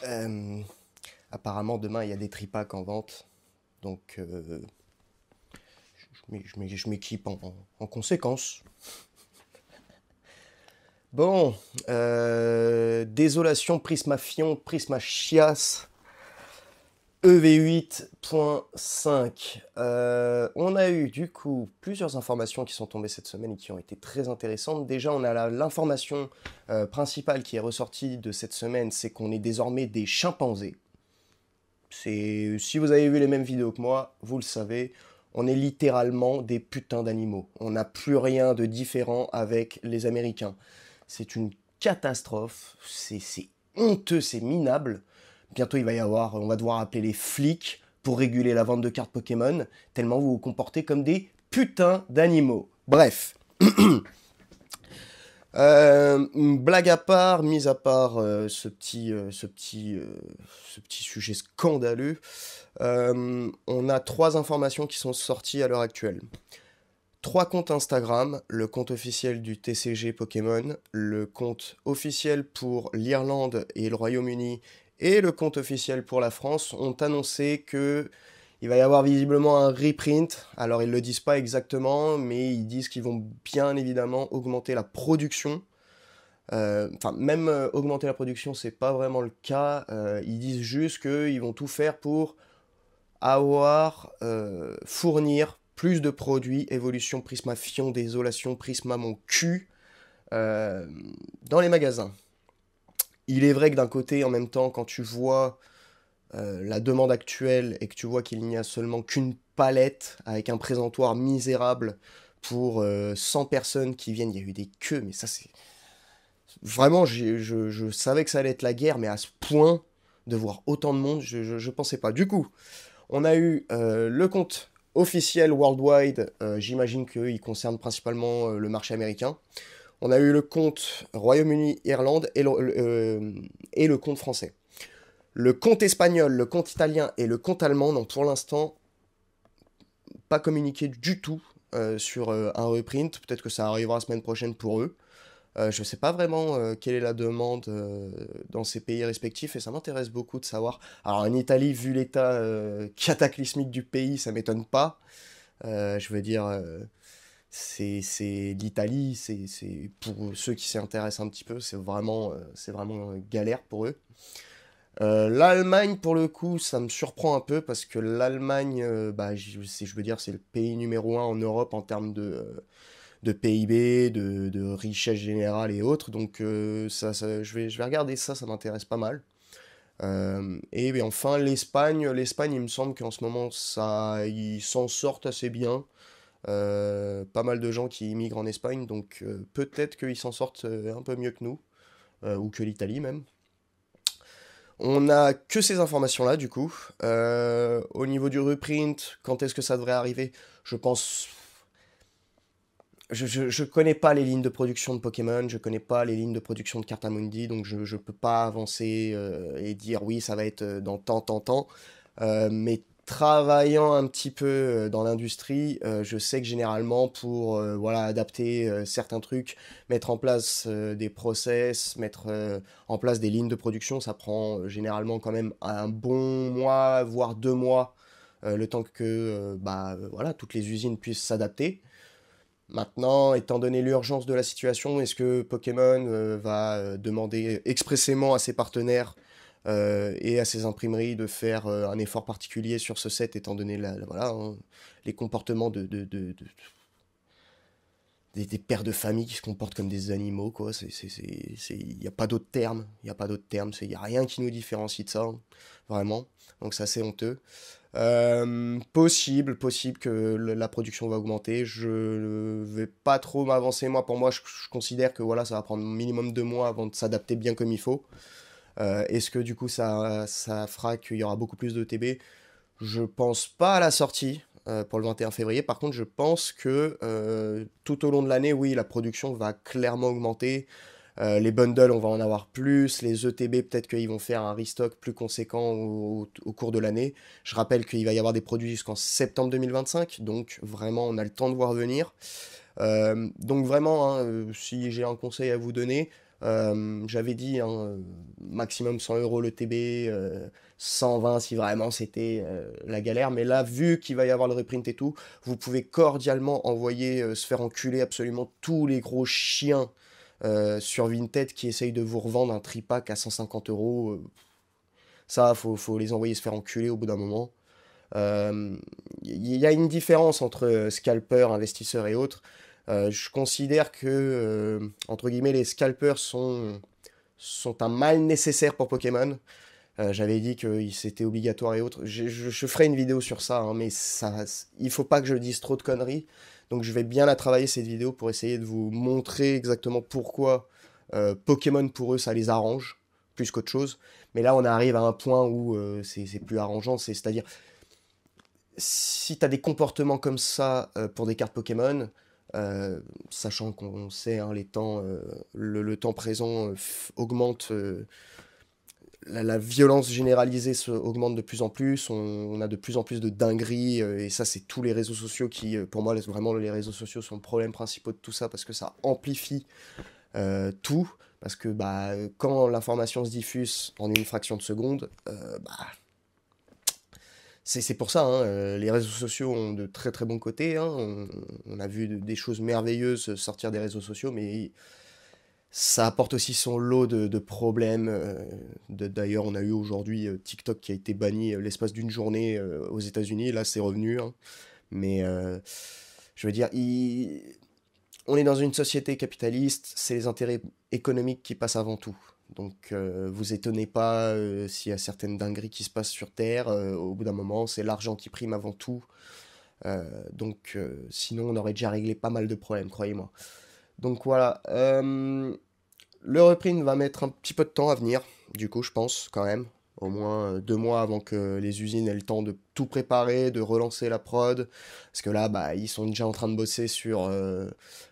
Euh, Apparemment, demain, il y a des tripacks en vente. Donc, je m'équipe en conséquence. Bon, désolation Prisma Fion, Prisma Chias, EV8.5. On a eu du coup plusieurs informations qui sont tombées cette semaine et qui ont été très intéressantes. Déjà, on a l'information principale qui est ressortie de cette semaine, c'est qu'on est désormais des chimpanzés. Si vous avez vu les mêmes vidéos que moi, vous le savez, on est littéralement des putains d'animaux. On n'a plus rien de différent avec les Américains. C'est une catastrophe, c'est honteux, c'est minable. Bientôt, on va devoir appeler les flics pour réguler la vente de cartes Pokémon, tellement vous vous comportez comme des putains d'animaux. Bref, blague à part, mis à part ce petit sujet scandaleux, on a trois informations qui sont sorties à l'heure actuelle. Trois comptes Instagram, le compte officiel du TCG Pokémon, le compte officiel pour l'Irlande et le Royaume-Uni et le compte officiel pour la France ont annoncé que il va y avoir visiblement un reprint. Alors ils le disent pas exactement, mais ils disent qu'ils vont bien évidemment augmenter la production. Enfin, même augmenter la production, c'est pas vraiment le cas. Ils disent juste qu'ils vont tout faire pour fournir plus de produits, évolution Prisma Fion, désolation Prisma mon cul, euh, dans les magasins. Il est vrai que d'un côté, en même temps, quand tu vois la demande actuelle et que tu vois qu'il n'y a seulement qu'une palette avec un présentoir misérable pour 100 personnes qui viennent, il y a eu des queues, mais ça c'est... Vraiment, je savais que ça allait être la guerre, mais à ce point de voir autant de monde, je pensais pas. Du coup, on a eu le compte officiel worldwide, j'imagine qu'il concerne principalement le marché américain. On a eu le compte Royaume-Uni-Irlande et le compte français. Le compte espagnol, le compte italien et le compte allemand n'ont pour l'instant pas communiqué du tout sur un reprint. Peut-être que ça arrivera la semaine prochaine pour eux. Je ne sais pas vraiment quelle est la demande dans ces pays respectifs et ça m'intéresse beaucoup de savoir. Alors en Italie, vu l'état cataclysmique du pays, ça m'étonne pas. Je veux dire, c'est l'Italie, c'est pour ceux qui s'y intéressent un petit peu, c'est vraiment galère pour eux. L'Allemagne, pour le coup, ça me surprend un peu parce que l'Allemagne, bah, je veux dire, c'est le pays numéro un en Europe en termes de PIB, de richesse générale et autres. Donc je vais regarder ça, ça m'intéresse pas mal. Et bien, enfin, l'Espagne, il me semble qu'en ce moment, ils s'en sortent assez bien. Pas mal de gens qui immigrent en Espagne, donc peut-être qu'ils s'en sortent un peu mieux que nous, ou que l'Italie même. On n'a que ces informations-là, du coup. Au niveau du reprint, quand est-ce que ça devrait arriver? Je pense je connais pas les lignes de production de Pokémon, je connais pas les lignes de production de Cartamundi, donc je peux pas avancer et dire oui, ça va être dans tant. Mais travaillant un petit peu dans l'industrie, je sais que généralement pour voilà, adapter certains trucs, mettre en place des process, mettre en place des lignes de production, ça prend généralement quand même un bon mois, voire 2 mois, le temps que voilà, toutes les usines puissent s'adapter. Maintenant, étant donné l'urgence de la situation, est-ce que Pokémon va demander expressément à ses partenaires et à ses imprimeries de faire un effort particulier sur ce set, étant donné voilà, hein, les comportements des pères de famille qui se comportent comme des animaux, quoi. Il n'y a pas d'autre terme. Il n'y a pas d'autre terme. Il n'y a rien qui nous différencie de ça, hein, vraiment. Donc c'est assez honteux. Possible que la production va augmenter. Je ne vais pas trop m'avancer. Moi, pour moi, je considère que voilà, ça va prendre minimum 2 mois avant de s'adapter bien comme il faut. Est-ce que du coup, ça fera qu'il y aura beaucoup plus de TB? Je pense pas à la sortie pour le 21 février. Par contre, je pense que tout au long de l'année, oui, la production va clairement augmenter. Les bundles, on va en avoir plus. Les ETB, peut-être qu'ils vont faire un restock plus conséquent au cours de l'année. Je rappelle qu'il va y avoir des produits jusqu'en septembre 2025. Donc vraiment, on a le temps de voir venir. Donc vraiment, hein, si j'ai un conseil à vous donner, J'avais dit, hein, maximum 100 euros le TB, 120 si vraiment c'était la galère. Mais là, vu qu'il va y avoir le reprint et tout, vous pouvez cordialement envoyer se faire enculer absolument tous les gros chiens sur Vinted qui essayent de vous revendre un tripack à 150 euros. Ça, faut les envoyer se faire enculer au bout d'un moment. Il y a une différence entre scalpers, investisseurs et autres. Je considère que, entre guillemets, les scalpers sont un mal nécessaire pour Pokémon. J'avais dit que c'était obligatoire et autres. Je ferai une vidéo sur ça, hein, mais ça, il faut pas que je dise trop de conneries. Donc je vais bien la travailler cette vidéo pour essayer de vous montrer exactement pourquoi Pokémon pour eux ça les arrange plus qu'autre chose. Mais là on arrive à un point où c'est plus arrangeant, c'est-à-dire si tu as des comportements comme ça pour des cartes Pokémon, sachant qu'on sait hein, les temps, le temps présent augmente, la violence généralisée augmente de plus en plus, on a de plus en plus de dingueries, et ça c'est tous les réseaux sociaux qui, pour moi vraiment les réseaux sociaux sont le problème principal de tout ça parce que ça amplifie tout, parce que bah, quand l'information se diffuse en une fraction de seconde, bah, c'est pour ça, hein, les réseaux sociaux ont de très très bons côtés, hein, on a vu des choses merveilleuses sortir des réseaux sociaux, mais ça apporte aussi son lot de problèmes. D'ailleurs, on a eu aujourd'hui TikTok qui a été banni l'espace d'une journée aux États-Unis, là c'est revenu, hein. Mais je veux dire, on est dans une société capitaliste, c'est les intérêts économiques qui passent avant tout. Donc vous étonnez pas s'il y a certaines dingueries qui se passent sur Terre, au bout d'un moment c'est l'argent qui prime avant tout. Donc sinon on aurait déjà réglé pas mal de problèmes, croyez-moi. Donc voilà, le reprint va mettre un petit peu de temps à venir, du coup je pense quand même. Au moins 2 mois avant que les usines aient le temps de tout préparer, de relancer la prod. Parce que là, bah, ils sont déjà en train de bosser sur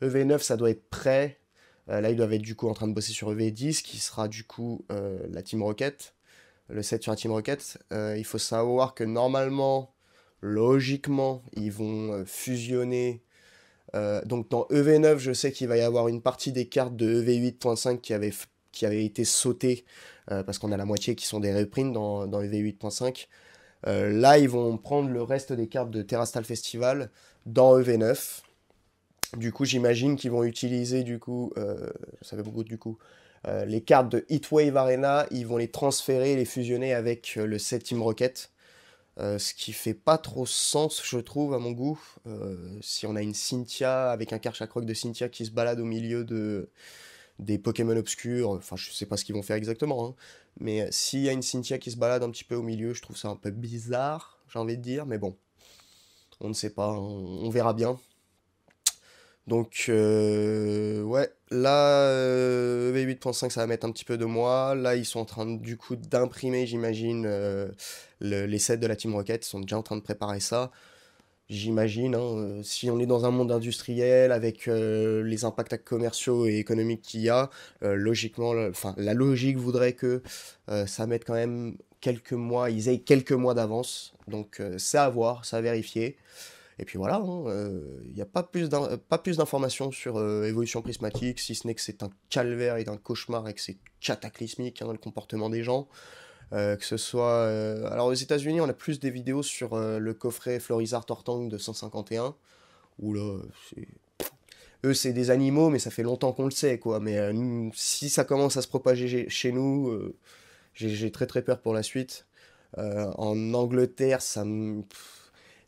EV9, ça doit être prêt. Là, ils doivent être du coup en train de bosser sur EV10, qui sera du coup la Team Rocket, le set sur la Team Rocket. Il faut savoir que normalement, logiquement, ils vont fusionner. Donc dans EV9, je sais qu'il va y avoir une partie des cartes de EV8.5 qui avait été sautée, parce qu'on a la moitié qui sont des reprints dans EV8.5. Là, ils vont prendre le reste des cartes de Terrastal Festival dans EV9. Du coup, j'imagine qu'ils vont utiliser, du coup, ça fait beaucoup du coup, les cartes de Heatwave Arena, ils vont les transférer, les fusionner avec le set Team Rocket. Ce qui fait pas trop sens, je trouve, à mon goût. Si on a une Cynthia avec un Karchakroc de Cynthia qui se balade au milieu des Pokémon obscurs, enfin, je sais pas ce qu'ils vont faire exactement, hein, mais s'il y a une Cynthia qui se balade un petit peu au milieu, je trouve ça un peu bizarre, j'ai envie de dire, mais bon, on ne sait pas, hein, on verra bien. Donc, ouais, là, V8.5, ça va mettre un petit peu de mois. Là, ils sont en train, du coup, d'imprimer, j'imagine, les sets de la Team Rocket. Ils sont déjà en train de préparer ça. J'imagine, hein, si on est dans un monde industriel avec les impacts commerciaux et économiques qu'il y a, logiquement, enfin, la logique voudrait que ça mette quand même quelques mois, ils aient quelques mois d'avance. Donc, c'est à voir, c'est à vérifier. Et puis voilà, il n'y a pas plus d'informations sur évolution prismatique, si ce n'est que c'est un calvaire et un cauchemar et que c'est cataclysmique hein, le comportement des gens. Que ce soit. Alors aux États-Unis, on a plus des vidéos sur le coffret Florizard Tortank de 151, où là, eux c'est des animaux, mais ça fait longtemps qu'on le sait, quoi. Mais si ça commence à se propager chez nous, j'ai très très peur pour la suite. En Angleterre,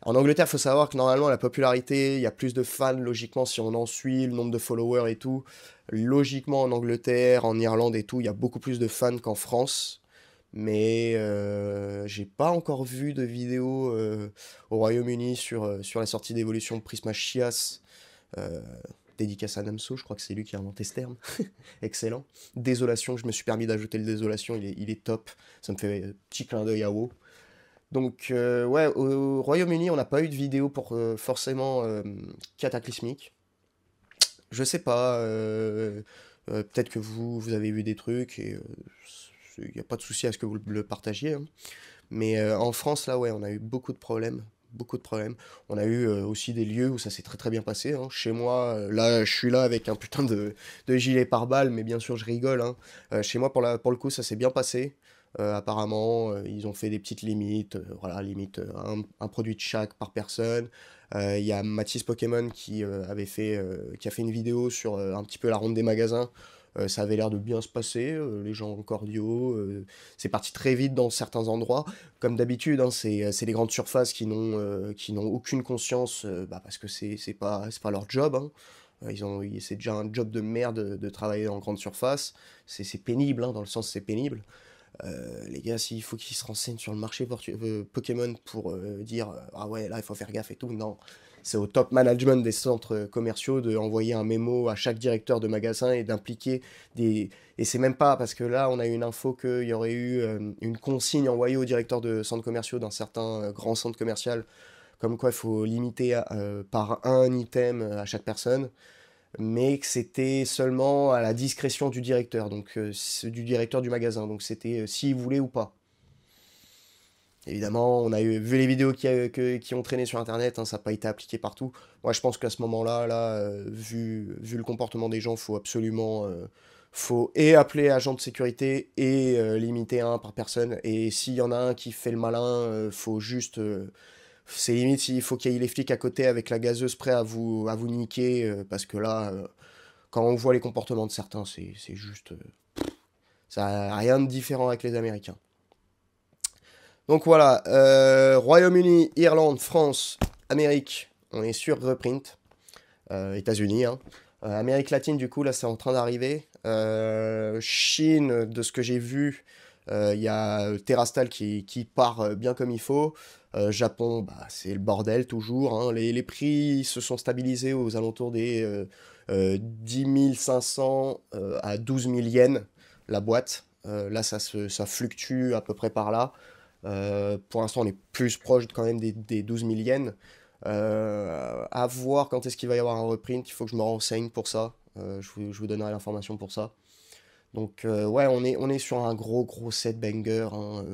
en Angleterre, il faut savoir que normalement, la popularité, il y a plus de fans, logiquement, si on en suit, le nombre de followers et tout. Logiquement, en Angleterre, en Irlande et tout, il y a beaucoup plus de fans qu'en France. Mais j'ai pas encore vu de vidéo au Royaume-Uni sur la sortie d'Evolution Prisma Chias, euh, dédicace à Namso, je crois que c'est lui qui a inventé ce terme. Excellent. Désolation, je me suis permis d'ajouter le Désolation, il est top. Ça me fait petit clin d'œil à WoW. Donc, ouais, au Royaume-Uni, on n'a pas eu de vidéo pour forcément cataclysmique. Je sais pas, peut-être que vous avez vu des trucs et il n'y a pas de souci à ce que vous le partagiez, hein. Mais en France, là, ouais, on a eu beaucoup de problèmes. beaucoup de problèmes. On a eu aussi des lieux où ça s'est très très bien passé, hein. Chez moi, là, je suis là avec un putain de gilet pare-balles, mais bien sûr, je rigole, hein. Chez moi, pour le coup, ça s'est bien passé. Apparemment, ils ont fait des petites limites, voilà, limite un produit de chaque par personne. Il y a Mathis Pokémon qui a fait une vidéo sur un petit peu la ronde des magasins. Ça avait l'air de bien se passer, les gens cordiaux. C'est parti très vite dans certains endroits. Comme d'habitude, hein, c'est les grandes surfaces qui n'ont aucune conscience, bah, parce que c'est pas leur job, hein. C'est déjà un job de merde de travailler en grande surface. C'est pénible, hein, dans le sens c'est pénible. Les gars, s'il faut qu'ils se renseignent sur le marché Pokémon pour dire ah ouais, là il faut faire gaffe et tout, non. C'est au top management des centres commerciaux de envoyer un mémo à chaque directeur de magasin et d'impliquer des. Et c'est même pas parce que là, on a eu une info qu'il y aurait eu une consigne envoyée aux directeurs de centres commerciaux d'un certain grand centre commercial, comme quoi il faut limiter par un item à chaque personne, mais que c'était seulement à la discrétion du directeur, donc du directeur du magasin, donc c'était s'il voulait ou pas. Évidemment, on a vu les vidéos qui ont traîné sur Internet, hein, ça n'a pas été appliqué partout. Moi, je pense qu'à ce moment-là, vu le comportement des gens, faut absolument, faut et appeler agent de sécurité et limiter un par personne. Et s'il y en a un qui fait le malin, faut juste, c'est limite, il faut qu'il y ait les flics à côté avec la gazeuse prêt à vous niquer, parce que là, quand on voit les comportements de certains, c'est juste, ça n'a rien de différent avec les Américains. Donc voilà, Royaume-Uni, Irlande, France, Amérique, on est sur reprint. États-Unis, hein. Amérique latine, du coup, là, c'est en train d'arriver. Chine, de ce que j'ai vu, il y a Terrastal qui part bien comme il faut. Japon, bah, c'est le bordel toujours, hein. Les prix se sont stabilisés aux alentours des 10 500 à 12 000 yens la boîte. Là, ça fluctue à peu près par là. Pour l'instant, on est plus proche quand même des 12 000 yens. À voir quand est-ce qu'il va y avoir un reprint. Il faut que je me renseigne pour ça. Je vous donnerai l'information pour ça. Donc, ouais, on est sur un gros gros set banger, hein.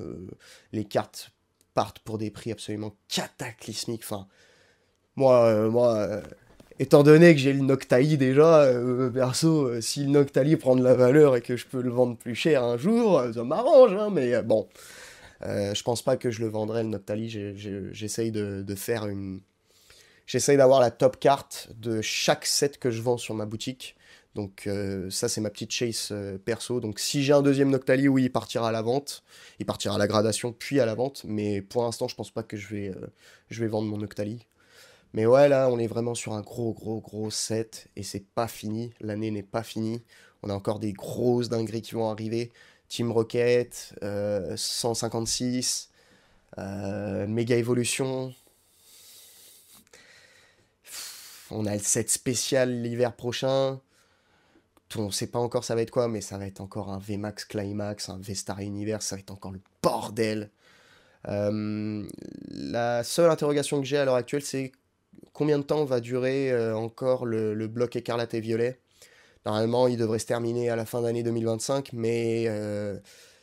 Les cartes partent pour des prix absolument cataclysmiques. Enfin, moi, étant donné que j'ai le Noctali déjà, perso, si le Noctali prend de la valeur et que je peux le vendre plus cher un jour, ça m'arrange, hein, mais bon. Je pense pas que je le vendrai le Noctali. J'essaye de faire une. J'essaye d'avoir la top carte de chaque set que je vends sur ma boutique. Donc ça c'est ma petite chase perso. Donc si j'ai un deuxième Noctali, oui, il partira à la vente. Il partira à la gradation puis à la vente. Mais pour l'instant, je pense pas que je vais vendre mon Noctali. Mais ouais, là, on est vraiment sur un gros, gros, gros set. Et c'est pas fini. L'année n'est pas finie. On a encore des grosses dingueries qui vont arriver. Team Rocket, 156, Méga Evolution. On a le set spécial l'hiver prochain. On sait pas encore ça va être quoi, mais ça va être encore un VMAX Climax, un V-Star Universe, ça va être encore le bordel. La seule interrogation que j'ai à l'heure actuelle, c'est combien de temps va durer encore le bloc écarlate et violet. Normalement, il devrait se terminer à la fin d'année 2025, mais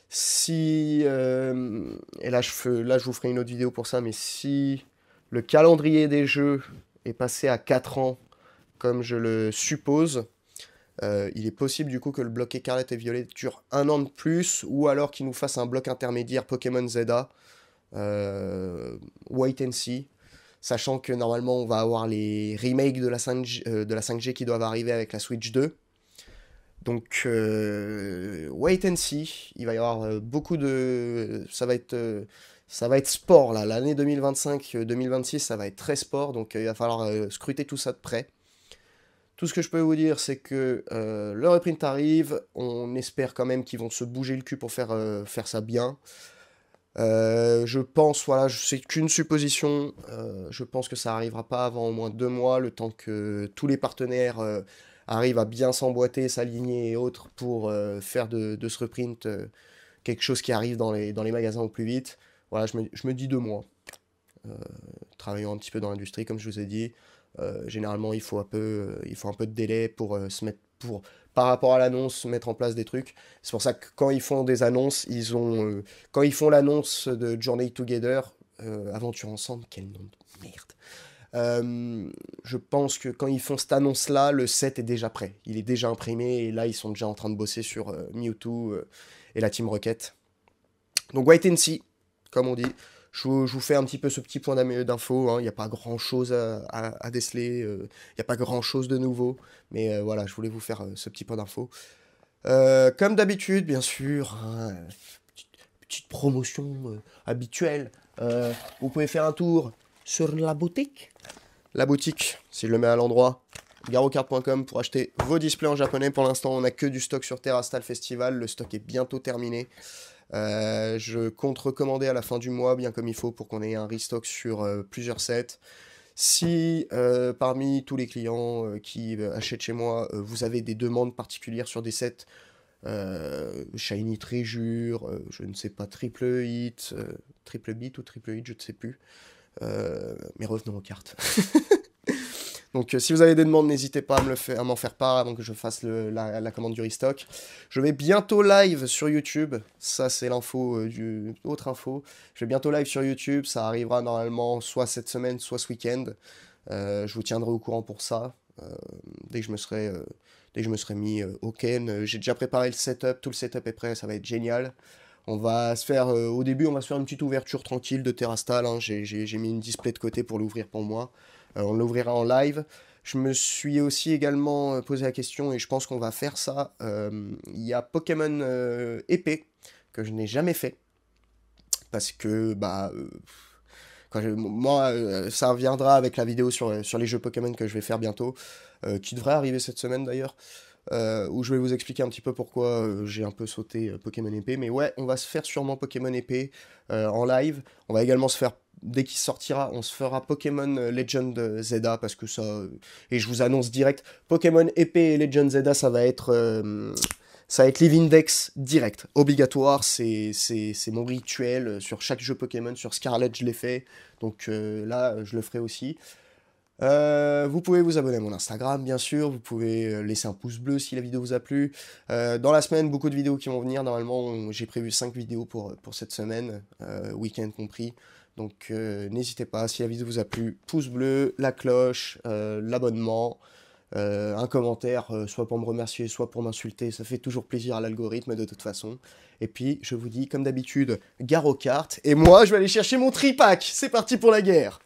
si... et là, je vous ferai une autre vidéo pour ça, mais si le calendrier des jeux est passé à 4 ans, comme je le suppose, il est possible du coup que le bloc écarlate et violet dure un an de plus, ou alors qu'il nous fasse un bloc intermédiaire Pokémon ZA, Wait and See, sachant que normalement on va avoir les remakes de la 5G qui doivent arriver avec la Switch 2. Donc, wait and see. Il va y avoir beaucoup de. Ça va être sport là. L'année 2025-2026, ça va être très sport. Donc, il va falloir scruter tout ça de près. Tout ce que je peux vous dire, c'est que le reprint arrive. On espère quand même qu'ils vont se bouger le cul pour faire ça bien. Je pense, voilà, c'est qu'une supposition. Je pense que ça arrivera pas avant au moins 2 mois, le temps que tous les partenaires arrivent à bien s'emboîter, s'aligner et autres pour faire de ce reprint quelque chose qui arrive dans les magasins au plus vite. Voilà, je me dis 2 mois. Euh, Travaillant un petit peu dans l'industrie, comme je vous ai dit, généralement il faut un peu de délai pour se mettre par rapport à l'annonce, mettre en place des trucs. C'est pour ça que quand ils font des annonces, quand ils font l'annonce de Journey Together, Aventure Ensemble, quel nom de merde. Je pense que quand ils font cette annonce-là, le set est déjà prêt. Il est déjà imprimé et là, ils sont déjà en train de bosser sur Mewtwo et la Team Rocket. Donc, wait and see, comme on dit. Je vous fais un petit peu ce petit point d'info. Hein. Il n'y a pas grand-chose à déceler. Il n'y a pas grand-chose de nouveau. Mais voilà, je voulais vous faire ce petit point d'info. Comme d'habitude, bien sûr, hein, petite promotion habituelle. Vous pouvez faire un tour sur la boutique. La boutique, si je le mets à l'endroit, garocard.com pour acheter vos displays en japonais. Pour l'instant, on n'a que du stock sur Terrastal Festival. Le stock est bientôt terminé. Je compte recommander à la fin du mois, bien comme il faut, pour qu'on ait un restock sur plusieurs sets. Si parmi tous les clients qui achètent chez moi, vous avez des demandes particulières sur des sets Shiny Treasure, je ne sais pas, Triple Hit, Triple Beat ou Triple Hit, je ne sais plus. Mais revenons aux cartes. Donc si vous avez des demandes, n'hésitez pas à m'en faire part avant que je fasse la commande du restock. Je vais bientôt live sur YouTube. Ça, c'est l'info, autre info. Je vais bientôt live sur YouTube. Ça arrivera normalement soit cette semaine, soit ce week-end. Je vous tiendrai au courant pour ça. Dès que je me serai mis au ken. J'ai déjà préparé le setup. Tout le setup est prêt. Ça va être génial. On va se faire, au début, on va se faire une petite ouverture tranquille de Terrastal. Hein. J'ai mis une display de côté pour l'ouvrir pour moi. On l'ouvrira en live. Je me suis aussi également posé la question, et je pense qu'on va faire ça. Il y a Pokémon épée, que je n'ai jamais fait. Parce que, moi, ça reviendra avec la vidéo sur les jeux Pokémon que je vais faire bientôt, qui devrait arriver cette semaine d'ailleurs. Où je vais vous expliquer un petit peu pourquoi j'ai un peu sauté Pokémon épée. Mais ouais, on va se faire sûrement Pokémon épée en live. On va également se faire, dès qu'il sortira, on se fera Pokémon Legend Zelda, parce que ça... et je vous annonce direct, Pokémon épée et Legend Zelda, ça va être Living Dex direct, obligatoire. C'est mon rituel sur chaque jeu Pokémon. Sur Scarlet, je l'ai fait. Donc là, je le ferai aussi. Vous pouvez vous abonner à mon Instagram, bien sûr. Vous pouvez laisser un pouce bleu si la vidéo vous a plu. Dans la semaine, beaucoup de vidéos qui vont venir. Normalement, j'ai prévu 5 vidéos pour cette semaine, week-end compris. Donc n'hésitez pas, si la vidéo vous a plu, pouce bleu, la cloche, l'abonnement, un commentaire, soit pour me remercier, soit pour m'insulter. Ça fait toujours plaisir à l'algorithme de toute façon. Et puis, je vous dis, comme d'habitude, gare aux cartes. Et moi, je vais aller chercher mon tripack. C'est parti pour la guerre!